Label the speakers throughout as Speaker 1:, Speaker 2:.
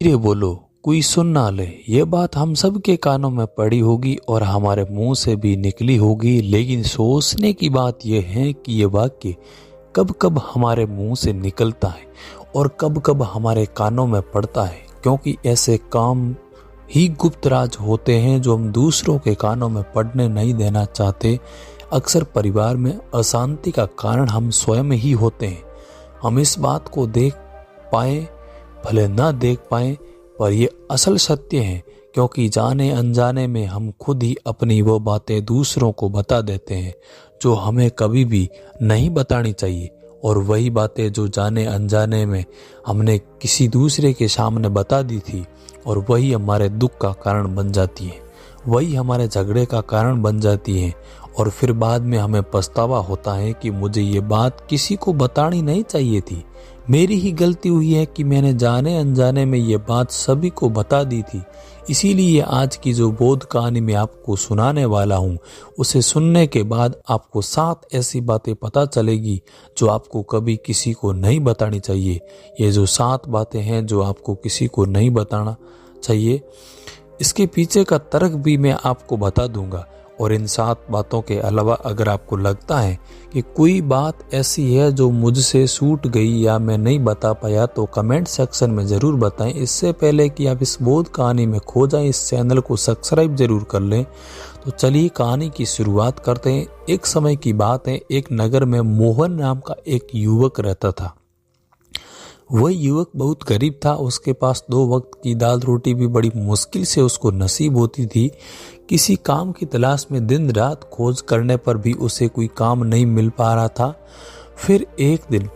Speaker 1: धीरे बोलो, कोई सुन ना ले। ये बात हम सब के कानों में पड़ी होगी और हमारे मुंह से भी निकली होगी, लेकिन सोचने की बात यह है कि ये वाक्य कब कब हमारे मुंह से निकलता है और कब कब हमारे कानों में पड़ता है, क्योंकि ऐसे काम ही गुप्त राज होते हैं जो हम दूसरों के कानों में पड़ने नहीं देना चाहते। अक्सर परिवार में अशांति का कारण हम स्वयं ही होते हैं। हम इस बात को देख पाए भले ना देख पाए, पर ये असल सत्य है, क्योंकि जाने अनजाने में हम खुद ही अपनी वो बातें दूसरों को बता देते हैं जो हमें कभी भी नहीं बतानी चाहिए, और वही बातें जो जाने अनजाने में हमने किसी दूसरे के सामने बता दी थी, और वही हमारे दुख का कारण बन जाती है, वही हमारे झगड़े का कारण बन जाती है। और फिर बाद में हमें पछतावा होता है कि मुझे ये बात किसी को बतानी नहीं चाहिए थी, मेरी ही गलती हुई है कि मैंने जाने अनजाने में ये बात सभी को बता दी थी। इसीलिए आज की जो बोध कहानी मैं आपको सुनाने वाला हूँ, उसे सुनने के बाद आपको 7 ऐसी बातें पता चलेगी जो आपको कभी किसी को नहीं बतानी चाहिए। ये जो 7 बातें हैं जो आपको किसी को नहीं बताना चाहिए, इसके पीछे का तर्क भी मैं आपको बता दूंगा। और इन 7 बातों के अलावा अगर आपको लगता है कि कोई बात ऐसी है जो मुझसे छूट गई या मैं नहीं बता पाया, तो कमेंट सेक्शन में ज़रूर बताएं। इससे पहले कि आप इस बोध कहानी में खो जाएं, इस चैनल को सब्सक्राइब जरूर कर लें। तो चलिए कहानी की शुरुआत करते हैं। एक समय की बात है, एक नगर में मोहन नाम का एक युवक रहता था। वह युवक बहुत गरीब था। उसके पास 2 वक्त की दाल रोटी भी बड़ी मुश्किल से उसको नसीब होती थी। किसी काम की तलाश में दिन रात खोज करने पर भी उसे कोई काम नहीं मिल पा रहा था। फिर एक दिन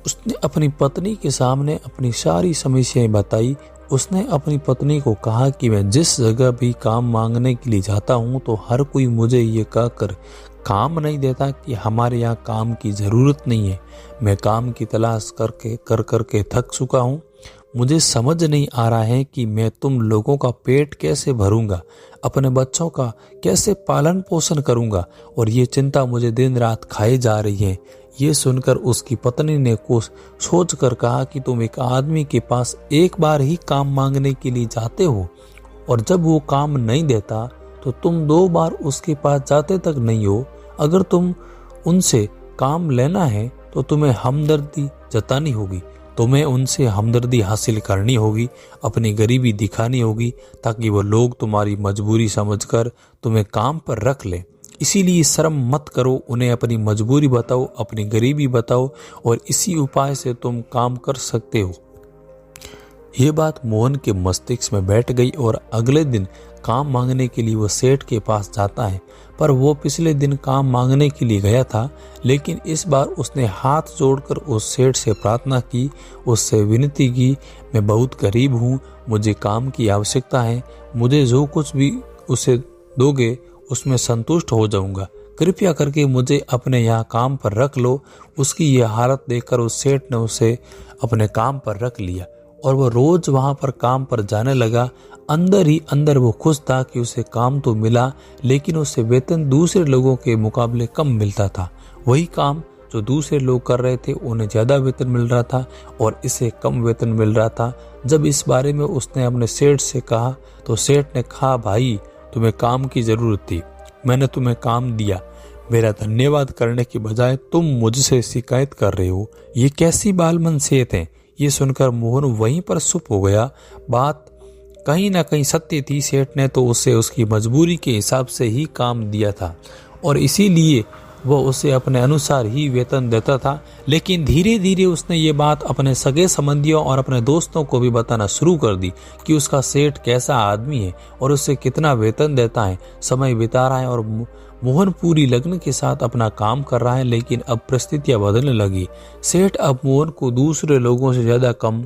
Speaker 1: उसने अपनी पत्नी के सामने अपनी सारी समस्याएं बताई। उसने अपनी पत्नी को कहा कि मैं जिस जगह भी काम मांगने के लिए जाता हूँ तो हर कोई मुझे ये कहकर काम नहीं देता कि हमारे यहाँ काम की ज़रूरत नहीं है। मैं काम की तलाश करके थक चुका हूँ। मुझे समझ नहीं आ रहा है कि मैं तुम लोगों का पेट कैसे भरूंगा, अपने बच्चों का कैसे पालन पोषण करूंगा, और ये चिंता मुझे दिन रात खाए जा रही है। ये सुनकर उसकी पत्नी ने कुछ सोच कर कहा कि तुम एक आदमी के पास एक बार ही काम मांगने के लिए जाते हो, और जब वो काम नहीं देता तो तुम 2 बार उसके पास जाते तक नहीं हो। अगर तुम उनसे काम लेना है तो तुम्हें हमदर्दी जतानी होगी, तुम्हें उनसे हमदर्दी हासिल करनी होगी, अपनी गरीबी दिखानी होगी, ताकि वो लोग तुम्हारी मजबूरी समझकर तुम्हें काम पर रख लें। इसीलिए शर्म मत करो, उन्हें अपनी मजबूरी बताओ, अपनी गरीबी बताओ, और इसी उपाय से तुम काम कर सकते हो। ये बात मोहन के मस्तिष्क में बैठ गई और अगले दिन काम मांगने के लिए वो सेठ के पास जाता है। पर वो पिछले दिन काम मांगने के लिए गया था, लेकिन इस बार उसने हाथ जोड़कर उस सेठ से प्रार्थना की, उससे विनती की, मैं बहुत गरीब हूँ, मुझे काम की आवश्यकता है, मुझे जो कुछ भी उसे दोगे उसमें संतुष्ट हो जाऊंगा, कृपया करके मुझे अपने यहाँ काम पर रख लो। उसकी यह हालत देखकर उस सेठ ने उसे अपने काम पर रख लिया और वो रोज वहां पर काम पर जाने लगा। अंदर ही अंदर वो खुश था कि उसे काम तो मिला, लेकिन उसे वेतन दूसरे लोगों के मुकाबले कम मिलता था। वही काम जो दूसरे लोग कर रहे थे उन्हें ज्यादा वेतन मिल रहा था और इसे कम वेतन मिल रहा था। जब इस बारे में उसने अपने सेठ से कहा तो सेठ ने कहा, भाई तुम्हें काम की जरूरत थी, मैंने तुम्हें काम दिया, मेरा धन्यवाद करने के बजाय तुम मुझसे शिकायत कर रहे हो, ये कैसी बालमनसियत है। ये सुनकर मोहन वहीं पर चुप हो गया। बात कहीं ना कहीं सत्य थी। सेठ ने तो उसे उसकी मजबूरी के हिसाब से ही काम दिया था और इसीलिए वह उसे अपने अनुसार ही वेतन देता था। लेकिन धीरे धीरे उसने ये बात अपने सगे संबंधियों और अपने दोस्तों को भी बताना शुरू कर दी कि उसका सेठ कैसा आदमी है और उसे कितना वेतन देता है। समय बिता रहा है और मोहन पूरी लगन के साथ अपना काम कर रहा है, लेकिन अब परिस्थितियां बदलने लगी। सेठ अब मोहन को दूसरे लोगों से ज्यादा कम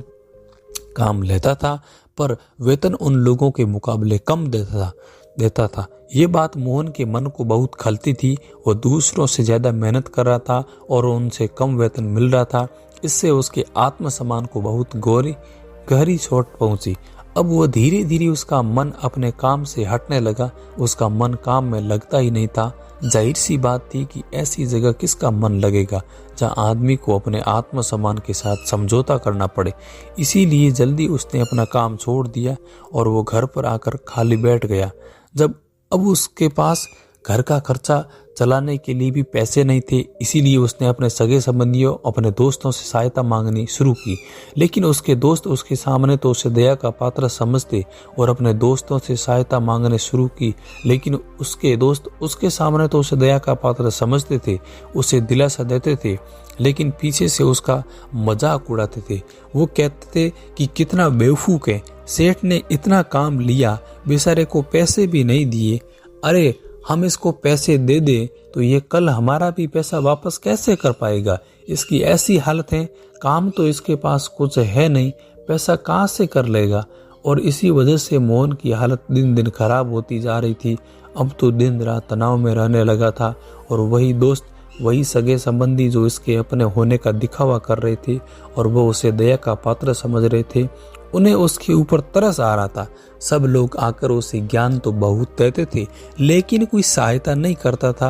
Speaker 1: काम लेता था, पर वेतन उन लोगों के मुकाबले कम देता था। ये बात मोहन के मन को बहुत खलती थी। वो दूसरों से ज्यादा मेहनत कर रहा था और उनसे कम वेतन मिल रहा था। इससे उसके आत्मसम्मान को बहुत गहरी चोट पहुंची। अब वो धीरे धीरे उसका मन अपने काम से हटने लगा, उसका मन काम में लगता ही नहीं था। जाहिर सी बात थी कि ऐसी जगह किसका मन लगेगा जहां आदमी को अपने आत्मसम्मान के साथ समझौता करना पड़े। इसीलिए जल्दी उसने अपना काम छोड़ दिया और वो घर पर आकर खाली बैठ गया। जब अब उसके पास घर का खर्चा चलाने के लिए भी पैसे नहीं थे, इसीलिए उसने अपने सगे संबंधियों, अपने दोस्तों से सहायता मांगनी शुरू की। लेकिन उसके दोस्त उसके सामने तो उसे दया का पात्र समझते और अपने दोस्तों से सहायता मांगने शुरू की, लेकिन उसके दोस्त उसके सामने तो उसे दया का पात्र समझते थे, उसे दिलासा देते थे, लेकिन पीछे से उसका मजाक उड़ाते थे। वो कहते थे कि कितना बेवकूफ है, सेठ ने इतना काम लिया, बेचारे को पैसे भी नहीं दिए। अरे हम इसको पैसे दे दें तो ये कल हमारा भी पैसा वापस कैसे कर पाएगा। इसकी ऐसी हालत है, काम तो इसके पास कुछ है नहीं, पैसा कहाँ से कर लेगा। और इसी वजह से मोहन की हालत दिन दिन खराब होती जा रही थी। अब तो दिन रात तनाव में रहने लगा था और वही दोस्त, वही सगे संबंधी जो इसके अपने होने का दिखावा कर रहे थे और वो उसे दया का पात्र समझ रहे थे, उन्हें उसके ऊपर तरस आ रहा था। सब लोग आकर उसे ज्ञान तो बहुत देते थे, लेकिन कोई सहायता नहीं करता था।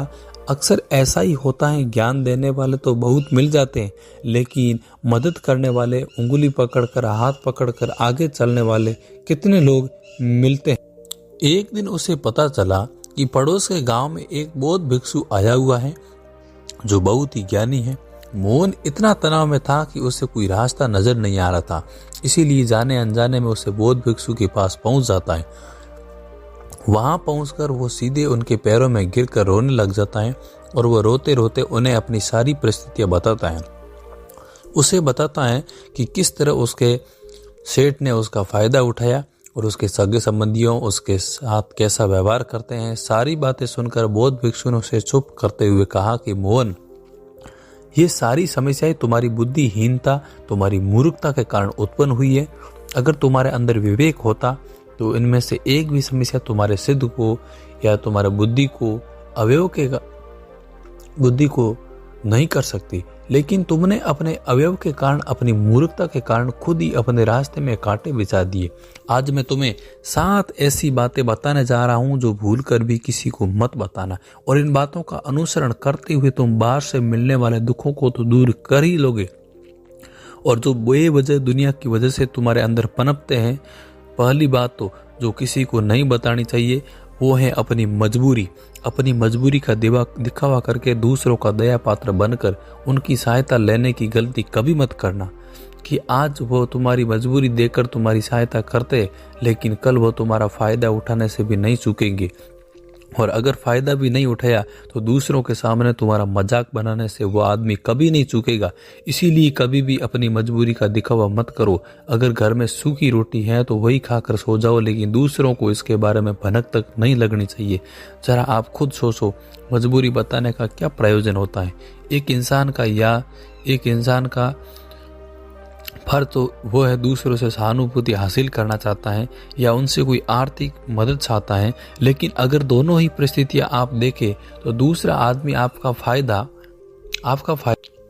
Speaker 1: अक्सर ऐसा ही होता है, ज्ञान देने वाले तो बहुत मिल जाते हैं, लेकिन मदद करने वाले, उंगली पकड़कर, हाथ पकड़कर आगे चलने वाले कितने लोग मिलते हैं। एक दिन उसे पता चला कि पड़ोस के गांव में एक बौद्ध भिक्षु आया हुआ है जो बहुत ही ज्ञानी है। मोहन इतना तनाव में था कि उसे कोई रास्ता नजर नहीं आ रहा था, इसीलिए जाने अनजाने में उसे बौद्ध भिक्षु के पास पहुंच जाता है। वहां पहुंचकर वो सीधे उनके पैरों में गिरकर रोने लग जाता है और वो रोते रोते उन्हें अपनी सारी परिस्थितियां बताता है। उसे बताता है कि किस तरह उसके सेठ ने उसका फायदा उठाया और उसके सगे संबंधियों उसके साथ कैसा व्यवहार करते हैं। सारी बातें सुनकर बौद्ध भिक्षु ने उसे चुप करते हुए कहा कि मोहन, ये सारी समस्याएं तुम्हारी बुद्धिहीनता, तुम्हारी मूर्खता के कारण उत्पन्न हुई है। अगर तुम्हारे अंदर विवेक होता तो इनमें से एक भी समस्या तुम्हारे सिद्ध को या तुम्हारे बुद्धि को नहीं कर सकती, लेकिन तुमने अपने अवयव के कारण, अपनी मूर्खता के कारण खुद ही अपने रास्ते में कांटे बिछा दिए। आज मैं तुम्हें 7 ऐसी बातें बताने जा रहा हूं जो भूल कर भी किसी को मत बताना, और इन बातों का अनुसरण करते हुए तुम बाहर से मिलने वाले दुखों को तो दूर कर ही लोगे, और जो बेवजह दुनिया की वजह से तुम्हारे अंदर पनपते हैं। पहली बात तो जो किसी को नहीं बतानी चाहिए वो है अपनी मजबूरी। अपनी मजबूरी का दिखावा करके दूसरों का दया पात्र बनकर उनकी सहायता लेने की गलती कभी मत करना कि आज वो तुम्हारी मजबूरी देखकर तुम्हारी सहायता करते, लेकिन कल वो तुम्हारा फायदा उठाने से भी नहीं चूकेंगे, और अगर फायदा भी नहीं उठाया तो दूसरों के सामने तुम्हारा मजाक बनाने से वो आदमी कभी नहीं चूकेगा। इसीलिए कभी भी अपनी मजबूरी का दिखावा मत करो। अगर घर में सूखी रोटी है तो वही खाकर सो जाओ, लेकिन दूसरों को इसके बारे में भनक तक नहीं लगनी चाहिए। जरा आप खुद सोचो, मजबूरी बताने का क्या प्रयोजन होता है। एक इंसान का फर्ज तो वो है दूसरों से सहानुभूति हासिल करना चाहता है या उनसे कोई आर्थिक मदद चाहता है, लेकिन अगर दोनों ही परिस्थितियां आप देखें तो दूसरा आदमी आपका फायदा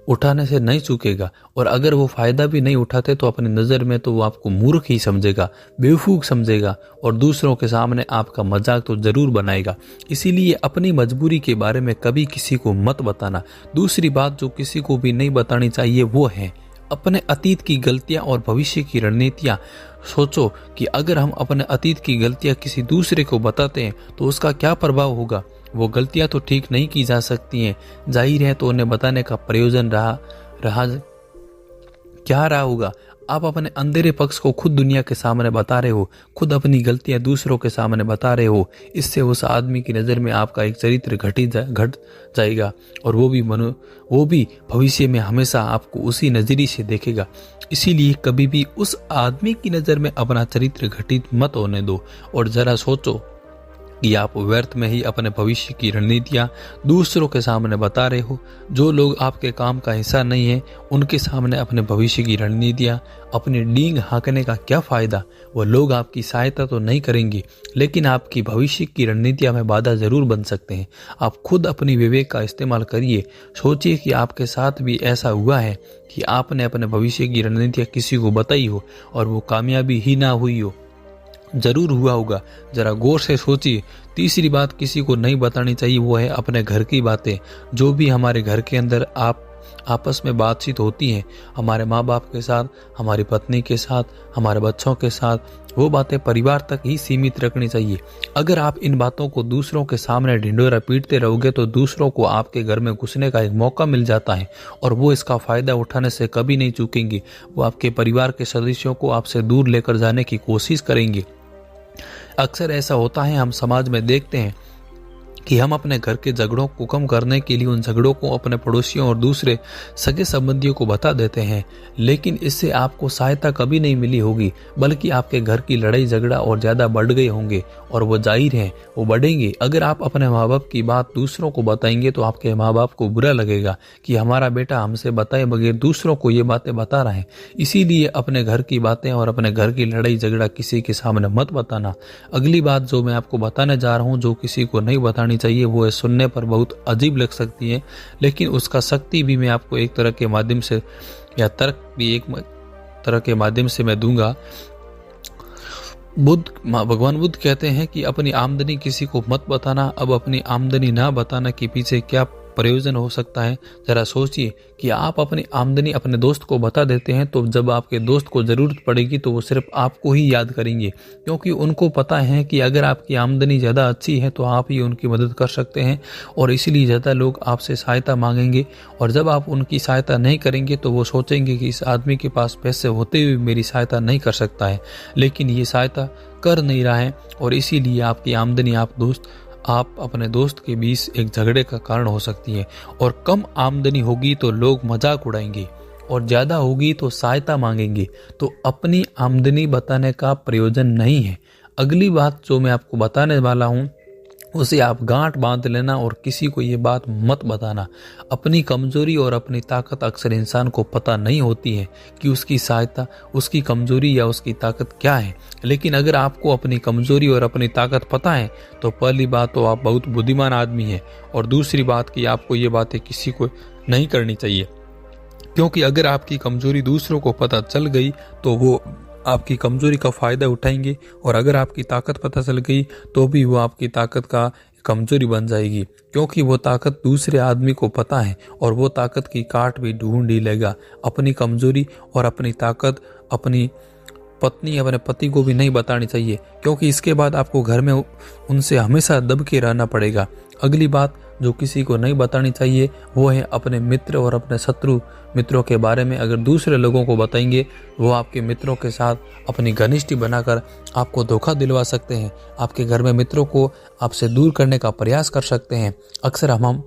Speaker 1: उठाने से नहीं चूकेगा, और अगर वो फायदा भी नहीं उठाते तो अपनी नज़र में तो वो आपको मूर्ख ही समझेगा, बेवकूफ़ समझेगा, और दूसरों के सामने आपका मजाक तो जरूर बनाएगा। इसीलिए अपनी मजबूरी के बारे में कभी किसी को मत बताना। दूसरी बात जो किसी को भी नहीं बतानी चाहिए वो है अपने अतीत की गलतियां और भविष्य की रणनीतियां। सोचो कि अगर हम अपने अतीत की गलतियां किसी दूसरे को बताते हैं तो उसका क्या प्रभाव होगा। वो गलतियां तो ठीक नहीं की जा सकती हैं, जाहिर है, तो उन्हें बताने का प्रयोजन क्या रहा होगा। आप अपने अंधेरे पक्ष को खुद दुनिया के सामने बता रहे हो, खुद अपनी गलतियां दूसरों के सामने बता रहे हो। इससे उस आदमी की नज़र में आपका एक चरित्र घट जाएगा, और वो भी भविष्य में हमेशा आपको उसी नज़रिए से देखेगा। इसीलिए कभी भी उस आदमी की नज़र में अपना चरित्र घटित मत होने दो, और जरा सोचो कि आप व्यर्थ में ही अपने भविष्य की रणनीतियां दूसरों के सामने बता रहे हो। जो लोग आपके काम का हिस्सा नहीं है उनके सामने अपने भविष्य की रणनीतियां, अपनी डींग हाँकने का क्या फ़ायदा। वो लोग आपकी सहायता तो नहीं करेंगे, लेकिन आपकी भविष्य की रणनीतियां में बाधा ज़रूर बन सकते हैं। आप खुद अपनी विवेक का इस्तेमाल करिए। सोचिए कि आपके साथ भी ऐसा हुआ है कि आपने अपने भविष्य की रणनीतियां किसी को बताई हो और वो कामयाबी ही ना हुई हो। ज़रूर हुआ होगा। ज़रा गौर से सोचिए। तीसरी बात किसी को नहीं बतानी चाहिए, वो है अपने घर की बातें। जो भी हमारे घर के अंदर आपस में बातचीत होती हैं, हमारे माँ बाप के साथ, हमारी पत्नी के साथ, हमारे बच्चों के साथ, वो बातें परिवार तक ही सीमित रखनी चाहिए। अगर आप इन बातों को दूसरों के सामने ढिंढोरा पीटते रहोगे तो दूसरों को आपके घर में घुसने का एक मौका मिल जाता है और वो इसका फ़ायदा उठाने से कभी नहीं चूकेंगे। वो आपके परिवार के सदस्यों को आपसे दूर लेकर जाने की कोशिश करेंगे। अक्सर ऐसा होता है, हम समाज में देखते हैं कि हम अपने घर के झगड़ों को कम करने के लिए उन झगड़ों को अपने पड़ोसियों और दूसरे सगे संबंधियों को बता देते हैं, लेकिन इससे आपको सहायता कभी नहीं मिली होगी, बल्कि आपके घर की लड़ाई झगड़ा और ज़्यादा बढ़ गए होंगे और वो जाहिर है वो बढ़ेंगे। अगर आप अपने माँ बाप की बात दूसरों को बताएंगे तो आपके माँ बाप को बुरा लगेगा कि हमारा बेटा हमसे बताए बगैर दूसरों को ये बातें बता रहा है। इसीलिए अपने घर की बातें और अपने घर की लड़ाई झगड़ा किसी के सामने मत बताना। अगली बात जो मैं आपको बताने जा रहा हूँ, जो किसी को नहीं बतानी चाहिए, वो है सुनने पर बहुत अजीब लग सकती है, लेकिन उसका शक्ति भी मैं आपको एक तरह के माध्यम से या तर्क भी एक तरह के माध्यम से मैं दूंगा। भगवान बुद्ध कहते हैं कि अपनी आमदनी किसी को मत बताना। अब अपनी आमदनी ना बताना के पीछे क्या प्रयोजन हो सकता है, जरा सोचिए कि आप अपनी आमदनी अपने दोस्त को बता देते हैं तो जब आपके दोस्त को ज़रूरत पड़ेगी तो वो सिर्फ आपको ही याद करेंगे, क्योंकि उनको पता है कि अगर आपकी आमदनी ज़्यादा अच्छी है तो आप ही उनकी मदद कर सकते हैं और इसीलिए ज़्यादा लोग आपसे सहायता मांगेंगे। और जब आप उनकी सहायता नहीं करेंगे तो वो सोचेंगे कि इस आदमी के पास पैसे होते हुए मेरी सहायता नहीं कर सकता है, लेकिन ये सहायता कर नहीं रहा है और इसीलिए आपकी आमदनी आप अपने दोस्त के बीच एक झगड़े का कारण हो सकती है। और कम आमदनी होगी तो लोग मजाक उड़ाएंगे और ज़्यादा होगी तो सहायता मांगेंगे, तो अपनी आमदनी बताने का प्रयोजन नहीं है। अगली बात जो मैं आपको बताने वाला हूँ उसे आप गांठ बांध लेना और किसी को ये बात मत बताना। अपनी कमजोरी और अपनी ताकत अक्सर इंसान को पता नहीं होती है कि उसकी सहायता, उसकी कमजोरी या उसकी ताकत क्या है, लेकिन अगर आपको अपनी कमजोरी और अपनी ताकत पता है तो पहली बात तो आप बहुत बुद्धिमान आदमी हैं और दूसरी बात कि आपको ये बातें किसी को नहीं करनी चाहिए, क्योंकि अगर आपकी कमजोरी दूसरों को पता चल गई तो वो आपकी कमजोरी का फ़ायदा उठाएंगे और अगर आपकी ताकत पता चल गई तो भी वो आपकी ताकत का कमजोरी बन जाएगी, क्योंकि वो ताकत दूसरे आदमी को पता है और वो ताकत की काट भी ढूंढ ही लेगा। अपनी कमजोरी और अपनी ताकत अपनी पत्नी अपने पति को भी नहीं बतानी चाहिए, क्योंकि इसके बाद आपको घर में उनसे हमेशा दब के रहना पड़ेगा। अगली बात जो किसी को नहीं बतानी चाहिए वो है अपने मित्र और अपने शत्रु मित्रों के बारे में। अगर दूसरे लोगों को बताएंगे वो आपके मित्रों के साथ अपनी घनिष्ठी बनाकर आपको धोखा दिलवा सकते हैं, आपके घर में मित्रों को आपसे दूर करने का प्रयास कर सकते हैं। अक्सर हम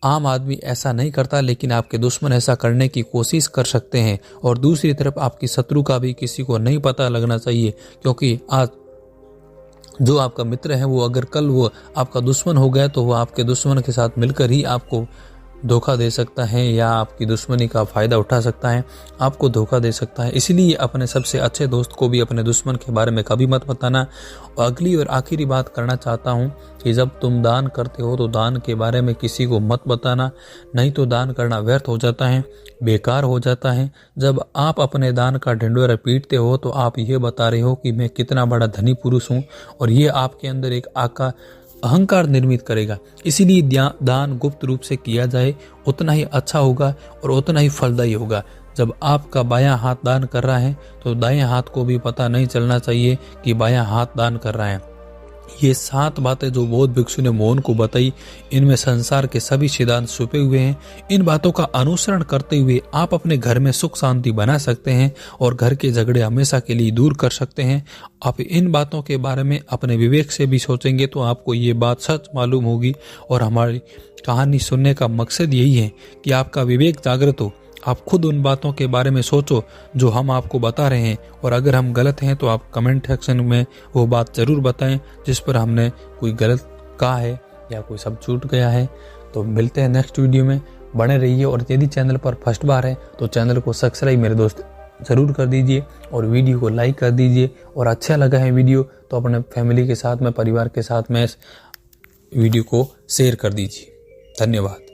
Speaker 1: आम आदमी ऐसा नहीं करता, लेकिन आपके दुश्मन ऐसा करने की कोशिश कर सकते हैं। और दूसरी तरफ आपकी शत्रु का भी किसी को नहीं पता लगना चाहिए, क्योंकि आज जो आपका मित्र है वो अगर कल वो आपका दुश्मन हो गया तो वो आपके दुश्मन के साथ मिलकर ही आपको धोखा दे सकता है या आपकी दुश्मनी का फ़ायदा उठा सकता है, आपको धोखा दे सकता है। इसलिए अपने सबसे अच्छे दोस्त को भी अपने दुश्मन के बारे में कभी मत बताना। और अगली और आखिरी बात करना चाहता हूँ कि जब तुम दान करते हो तो दान के बारे में किसी को मत बताना, नहीं तो दान करना व्यर्थ हो जाता है, बेकार हो जाता है। जब आप अपने दान का ढिंढोरा पीटते हो तो आप ये बता रहे हो कि मैं कितना बड़ा धनी पुरुष हूँ और ये आपके अंदर एक अहंकार निर्मित करेगा। इसीलिए दान गुप्त रूप से किया जाए उतना ही अच्छा होगा और उतना ही फलदायी होगा। जब आपका बायां हाथ दान कर रहा है तो दाएं हाथ को भी पता नहीं चलना चाहिए कि बायां हाथ दान कर रहा है। ये 7 बातें जो बौद्ध भिक्षु ने मोहन को बताई, इनमें संसार के सभी सिद्धांत छुपे हुए हैं। इन बातों का अनुसरण करते हुए आप अपने घर में सुख शांति बना सकते हैं और घर के झगड़े हमेशा के लिए दूर कर सकते हैं। आप इन बातों के बारे में अपने विवेक से भी सोचेंगे तो आपको ये बात सच मालूम होगी। और हमारी कहानी सुनने का मकसद यही है कि आपका विवेक जागृत हो, आप खुद उन बातों के बारे में सोचो जो हम आपको बता रहे हैं, और अगर हम गलत हैं तो आप कमेंट सेक्शन में वो बात ज़रूर बताएं जिस पर हमने कोई गलत कहा है या कोई सब छूट गया है। तो मिलते हैं नेक्स्ट वीडियो में, बने रहिए। और यदि चैनल पर फर्स्ट बार है तो चैनल को सब्सक्राइब मेरे दोस्त ज़रूर कर दीजिए और वीडियो को लाइक कर दीजिए। और अच्छा लगा है वीडियो तो अपने फैमिली के साथ में, परिवार के साथ में इस वीडियो को शेयर कर दीजिए। धन्यवाद।